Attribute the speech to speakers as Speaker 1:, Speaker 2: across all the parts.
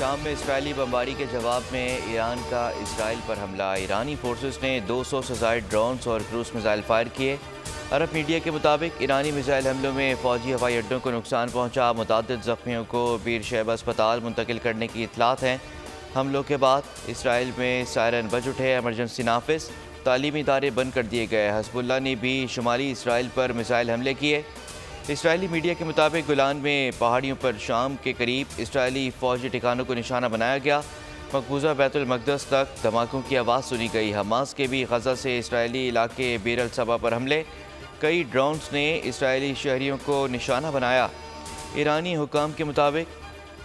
Speaker 1: शाम में इसराइली बमबारी के जवाब में ईरान का इसराइल पर हमला। ईरानी फोर्सेस ने 200 से ज़ायद ड्रोन्स और क्रूज मिसाइल फायर किए। अरब मीडिया के मुताबिक ईरानी मिसाइल हमलों में फ़ौजी हवाई अड्डों को नुकसान पहुंचा। मुतअद्दिद ज़ख्मियों को बीर शैबा अस्पताल मुंतकिल करने की इतलात हैं। हमलों के बाद इसराइल में सायरन बज उठे, एमरजेंसी नाफिज, तालीमी इदारे बंद कर दिए गए। हिज़्बुल्लाह ने भी शुमाली इसराइल पर मिसाइल हमले किए। इसराइली मीडिया के मुताबिक गुलान में पहाड़ियों पर शाम के करीब इसराइली फ़ौजी ठिकानों को निशाना बनाया गया। मकबूजा बैतुल मक़दस तक धमाकों की आवाज़ सुनी गई। हमास के भी गज़ा से इसराइली इलाके बीर अल सबा पर हमले। कई ड्रोन्स ने इसराइली शहरियों को निशाना बनाया। ईरानी हुकाम के मुताबिक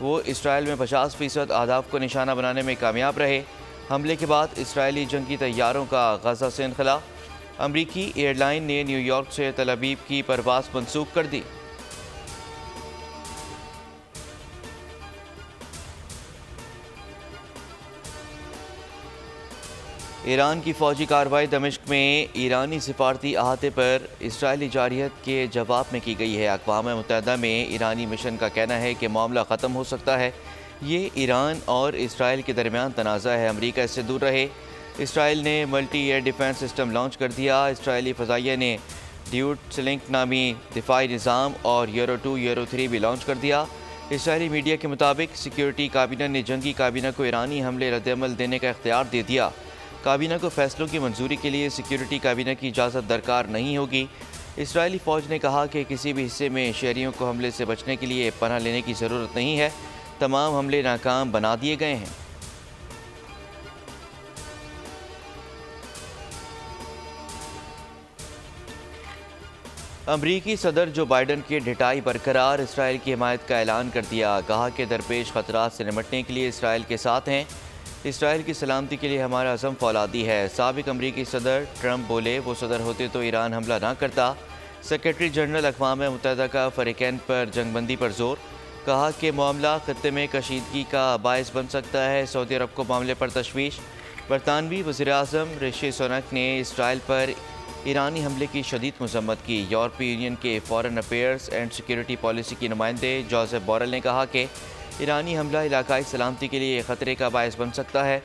Speaker 1: वो इसराइल में 50% अहदाफ को निशाना बनाने में कामयाब रहे। हमले के बाद इसराइली जंगी तैयारों का गज़ा से इनखला। अमरीकी एयरलाइन ने न्यूयॉर्क से तल अवीव की परवाज़ मनसूख कर दी। ईरान की फ़ौजी कार्रवाई दमिश्क में ईरानी सिफारती अहाते पर इसराइली जारियत के जवाब में की गई है। अक़वाम मुत्तहिदा में ईरानी मिशन का कहना है कि मामला ख़त्म हो सकता है। ये ईरान और इसराइल के दरमियान तनाज़ा है। अमरीका इससे दूर रहे। इसराइल ने multi air defence system launch कर दिया। इसराइली फ़ज़ाइया ने ड्यूट स्लिंक नामी दिफाई निज़ाम और यूरो 2 यूरो 3 भी लॉन्च कर दिया। इसराइली मीडिया के मुताबिक सिक्योरिटी काबीना ने जंगी काबीना को ईरानी हमले रद्दअमल देने का इख्तियार दे दिया। काबीना को फैसलों की मंजूरी के लिए सिक्योरिटी काबीना की इजाज़त दरकार नहीं होगी। इसराइली फ़ौज ने कहा कि किसी भी हिस्से में शहरियों को हमले से बचने के लिए पनाह लेने की ज़रूरत नहीं है। तमाम हमले नाकाम बना दिए गए हैं। अमरीकी सदर जो बाइडन की ढिठाई बरकरार, इसराइल की हिमायत का ऐलान कर दिया। कहा कि दरपेश ख़तरात से निपटने के लिए इसराइल के साथ हैं। इसराइल की सलामती के लिए हमारा अज़म फौलादी है। साबिक़ अमरीकी सदर ट्रंप बोले, वो सदर होते तो ईरान हमला ना करता। सेक्रेटरी जनरल अक़वाम मुत्तहिदा का फ़रीक़ैन पर जंगबंदी पर जोर। कहा कि मामला ख़त्ते में कशीदगी का बायस बन सकता है। सऊदी अरब को मामले पर तशवीश। बरतानवी वज़ीर-ए-आज़म ऋषि सुनक ने इसराइल पर ईरानी हमले की शदीद मज़म्मत की। यूरोपीय यूनियन के foreign affairs and security policy की नुमाइंदे जोसेफ बोरेल ने कहा कि ईरानी हमला इलाकाई सलामती के लिए ख़तरे का बायस बन सकता है।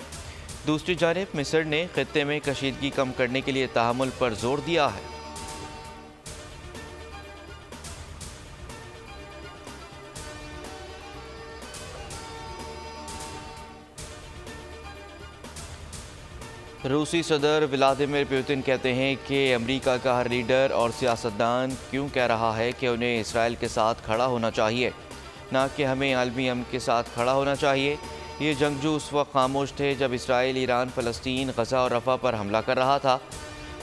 Speaker 1: दूसरी जानिब मिस्र ने ख़ित्ते में कशीदगी कम करने के लिए तहम्मुल पर जोर दिया है। रूसी सदर व्लादिमीर पुतिन कहते हैं कि अमेरिका का हर लीडर और सियासतदान क्यों कह रहा है कि उन्हें इसराइल के साथ खड़ा होना चाहिए, ना कि हमें आलमी अमन के साथ खड़ा होना चाहिए। ये जंगजू उस वक्त खामोश थे जब इसराइल, ईरान, फ़लस्तीन, गज़ा और रफ़ा पर हमला कर रहा था।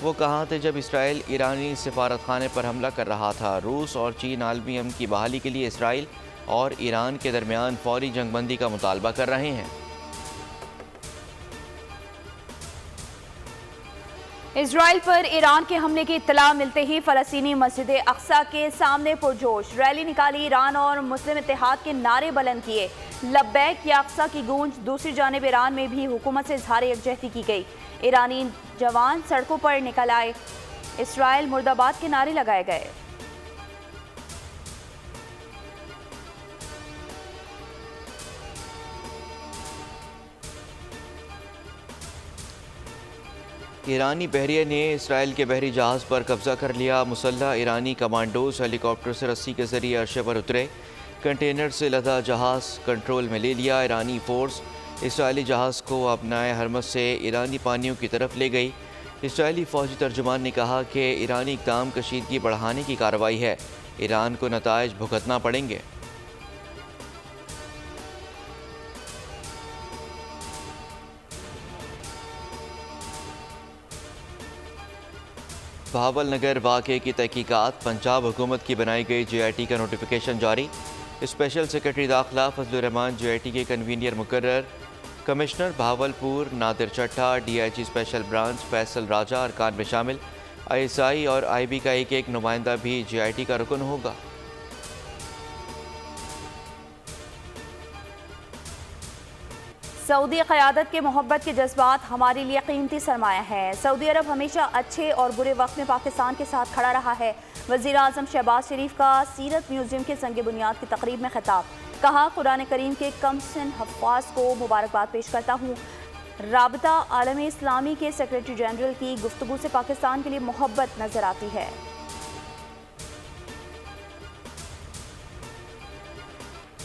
Speaker 1: वो कहाँ थे जब इसराइल ईरानी सिफारत खाने पर हमला कर रहा था। रूस और चीन आलमी अमन की बहाली के लिए इसराइल और ईरान के दरमियान फौरी जंगबंदी का मुतालबा कर रहे हैं।
Speaker 2: इजराइल पर ईरान के हमले की इत्तला मिलते ही फ़लस्तीनी मस्जिद अक्सा के सामने पुरजोश रैली निकाली। ईरान और मुस्लिम इत्तेहाद के नारे बुलंद किए। लब्बैक या अक्सा की गूंज। दूसरी जानिब ईरान में भी हुकूमत से इजहार यकजहती की गई। ईरानी जवान सड़कों पर निकल आए। इसराइल मुर्दाबाद के नारे लगाए गए।
Speaker 1: ईरानी बहरिया ने इसराइल के बहरी जहाज़ पर कब्ज़ा कर लिया। मुसल्लह ईरानी कमांडोज हेलीकॉप्टर से रस्सी के जरिए अर्शे पर उतरे। कंटेनर से लदा जहाज़ कंट्रोल में ले लिया। ईरानी फ़ोर्स इसराइली जहाज़ को अपनाए हरमस से ईरानी पानियों की तरफ ले गई। इसराइली फ़ौजी तर्जुमान ने कहा कि ईरानी इक़दाम कशीदगी बढ़ाने की कार्रवाई है। ईरान को नताइज भुगतना पड़ेंगे। बहावल नगर वाक़े की तहकीकात। पंजाब हुकूमत की बनाई गई JIT का नोटिफिकेशन जारी। स्पेशल सेक्रेटरी दाखिला फजलुर रहमान JIT के कन्वीनियर मुकर्रर। कमिश्नर बहावलपुर नादिर चट्टा, DIG स्पेशल ब्रांच फैसल राजा अरकान में शामिल। ISI और IB का एक एक नुमाइंदा भी JIT का रुकन होगा।
Speaker 2: सऊदी क़यादत के मोहब्बत के जज्बात हमारे लिए कीमती सरमाया है। सऊदी अरब हमेशा अच्छे और बुरे वक्त में पाकिस्तान के साथ खड़ा रहा है। वज़ीर आज़म शहबाज शरीफ का सीरत म्यूज़ियम के संग बुनियाद की तकरीब में खिताब। कहा, कुरान करीम के कमसिन हफ्फाज को मुबारकबाद पेश करता हूँ। राबता आलम इस्लामी के सेक्रेटरी जनरल की गुफ्तगू से पाकिस्तान के लिए मोहब्बत नजर आती है।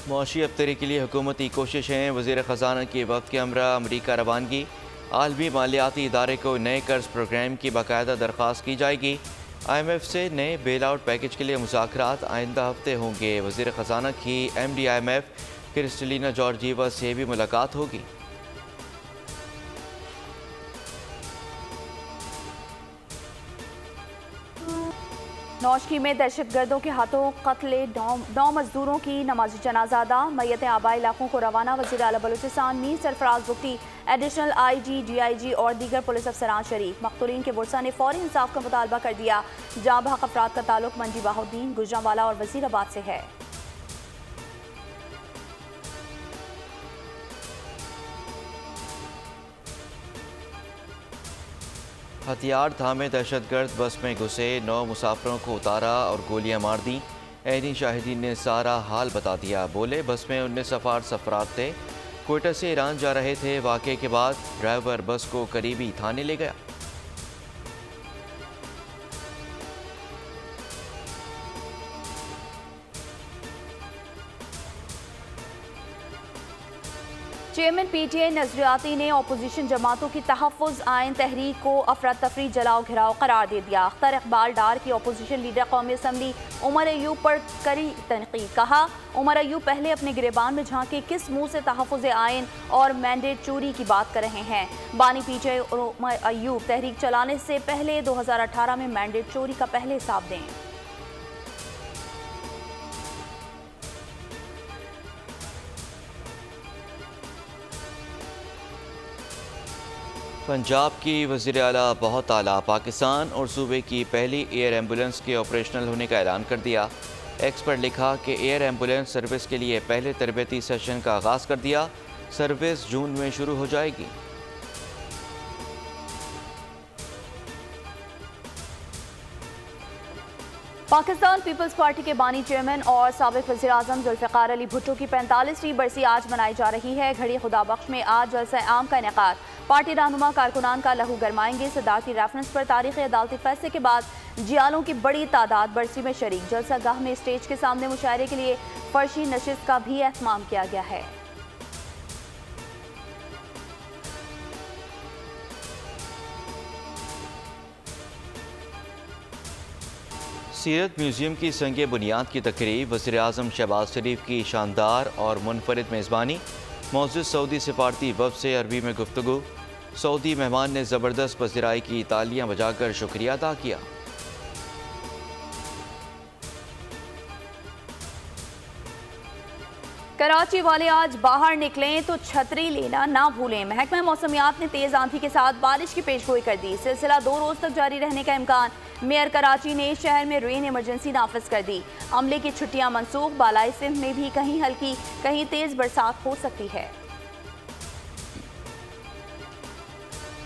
Speaker 1: मुआशी अबतरी के लिए हुकूमती कोशिशें, वज़ीर ख़जाना की वक्त के हमरा अमरीका रवानगी। आलमी मालियाती इदारे को नए कर्ज प्रोग्राम की बाकायदा दरख्वास्त की जाएगी। IMF से नए बेल आउट पैकेज के लिए मुज़ाकरात आइंदा हफ्ते होंगे। वज़ीर ख़जाना की MD IMF क्रिस्टलिना जॉर्जीवा से भी मुलाकात होगी।
Speaker 2: नौशकी में दहशतगर्दों के हाथों कत्ले 9 मजदूरों की नमाजी जनाजा अदा। मैयत आबाई इलाकों को रवाना। वज़ीर आला Balochistan Mir Sarfaraz Bugti, additional IG, DIG और दीगर पुलिस अफसरान शरीक। मक़तूलीन के वर्सा ने फौरी इंसाफ का मुतालबा कर दिया। जाँ बहक अफराद का ताल्लुक मंजी बाहुद्दीन, गुजरांवाला और वज़ीराबाद से है।
Speaker 1: हथियार थामे दहशतगर्द बस में घुसे, 9 मुसाफिरों को उतारा और गोलियां मार दी। ऐनी शाहिदीन ने सारा हाल बता दिया। बोले, बस में 19 अफराद थे, क्वेटा से ईरान जा रहे थे। वाक़े के बाद ड्राइवर बस को करीबी थाने ले गया।
Speaker 2: चेयरमैन PTI नजरियाती ने अपोजिशन जमातों की तहफ़्फ़ुज़ आइन तहरीक को अफरा तफरी जलाओ घिराव करार दे दिया। अख्तर इकबाल डार की अपोजिशन लीडर कौमी असम्बली उमर अयूब पर कड़ी तनकीद। कहा, उमर अयूब पहले अपने गिरेबान में झांके किस मुंह से तहफ़्फ़ुज़ आइन और मैंडेट चोरी की बात कर रहे हैं। बानी PTI उमर अयूब तहरीक चलाने से पहले 2018 में मैंडेट चोरी का पहले हिसाब दें।
Speaker 1: पंजाब की वज़ीर आला बहुत आला पाकिस्तान और सूबे की पहली एयर एम्बुलेंस के ऑपरेशनल होने का ऐलान कर दिया। एक्स पर लिखा कि एयर एम्बुलेंस सर्विस के लिए पहले तरबेती सेशन का आगाज़ कर दिया। सर्विस जून में शुरू हो जाएगी।
Speaker 2: पाकिस्तान पीपल्स पार्टी के बानी चेयरमैन और साबिक वज़ीर आज़म जुल्फ़िकार अली भुट्टो की 45वीं बरसी आज मनाई जा रही है। घड़ी खुदाबख्श में आज जलसा आम का इनेकाद। पार्टी रहनुमा कारकुनान का लहू गरमाएंगे। सदारती रेफरेंस पर तारीख़ी अदालती फैसले के बाद जियालों की बड़ी तादाद बरसी में शरीक। जलसा गाह में स्टेज के सामने मुशायरे के लिए फर्शी नशिस्त का भी एहतमाम किया गया है।
Speaker 1: सीरत म्यूज़ियम की संगे बुनियाद की तकरीब। वज़ीर आज़म शहबाज शरीफ की शानदार और मुनफरिद मेज़बानी। मौजूद सऊदी सिफारती वफ़द से अरबी में गुफ्तगू। सऊदी मेहमान ने ज़बरदस्त पज़िराई की, तालियां बजाकर शुक्रिया अदा किया।
Speaker 2: कराची वाले आज बाहर निकलें तो छतरी लेना ना भूलें। महकमा मौसमियात ने तेज आंधी के साथ बारिश की पेशगोई कर दी। सिलसिला 2 रोज तक जारी रहने का इम्कान। मेयर कराची ने शहर में रेन इमरजेंसी नाफिज कर दी। अमले की छुट्टियां मनसूख। बालाई सिंध में भी कहीं हल्की कहीं तेज बरसात हो सकती है।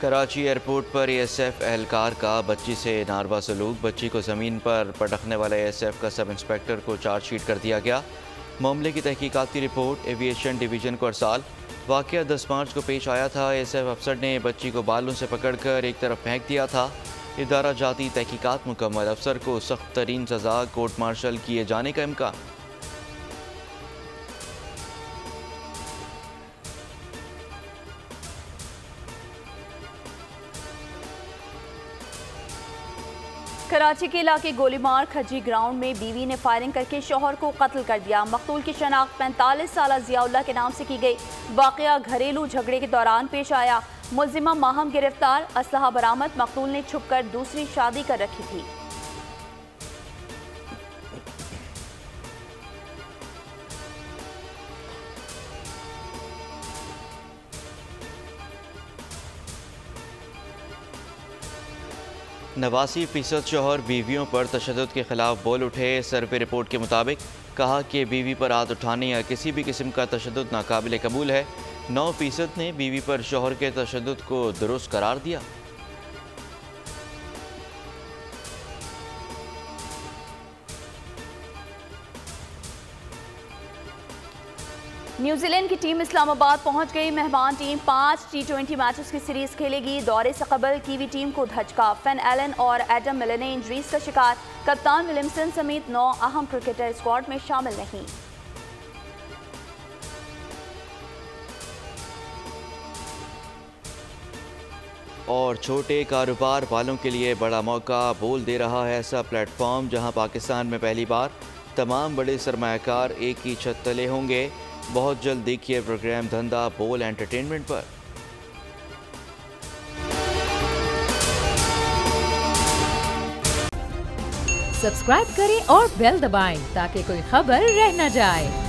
Speaker 1: कराची एयरपोर्ट पर ASF एहलकार का बच्ची से नारवा सलूक। बच्ची को ज़मीन पर पटकने वाले ASF का सब इंस्पेक्टर को चार्जशीट कर दिया गया। मामले की तहकीकाती रिपोर्ट एविएशन डिवीज़न को अरसाल। वाक़या 10 मार्च को पेश आया था। ASF अफसर ने बच्ची को बालों से पकड़कर एक तरफ फेंक दिया था। इदारा जाती तहकीकात मुकम्मल। अफसर को सख्त तरीन सज़ा कोर्ट मार्शल किए जाने का इम्कान।
Speaker 2: कराची के इलाके गोलीमार खजी ग्राउंड में बीवी ने फायरिंग करके शौहर को कत्ल कर दिया। मकतूल की शनाख्त 45 साला जियाउल्लाह के नाम से की गई। वाक़या घरेलू झगड़े के दौरान पेश आया। मुल्जिमा माहम गिरफ्तार। असलहा बरामद। मकतूल ने छुपकर दूसरी शादी कर रखी थी।
Speaker 1: नवासी फ़ीसद शौहर बीवियों पर तशद्दुद के खिलाफ बोल उठे। सर्वे रिपोर्ट के मुताबिक कहा कि बीवी पर हाथ उठाने या किसी भी किस्म का तशद्दुद नाकाबिल कबूल है। 9% ने बीवी पर शौहर के तशद्दुद को दुरुस्त करार दिया।
Speaker 2: न्यूजीलैंड की टीम इस्लामाबाद पहुंच गई। मेहमान टीम 5 T20 मैचेस की सीरीज खेलेगी। दौरे से कबल कीवी टीम को धचका। फेन एलन और एडम मिलर ने इंजरीज का शिकार। कप्तान विलियमसन समेत 9 अहम क्रिकेटर स्क्वाड में शामिल नहीं।
Speaker 1: और छोटे कारोबार वालों के लिए बड़ा मौका बोल दे रहा है ऐसा प्लेटफॉर्म जहां पाकिस्तान में पहली बार तमाम बड़े सरमायाकार एक ही छत तले होंगे। बहुत जल्द देखिए प्रोग्राम धंधा बोल एंटरटेनमेंट पर।
Speaker 3: सब्सक्राइब करें और बेल दबाएं ताकि कोई खबर रह न जाए।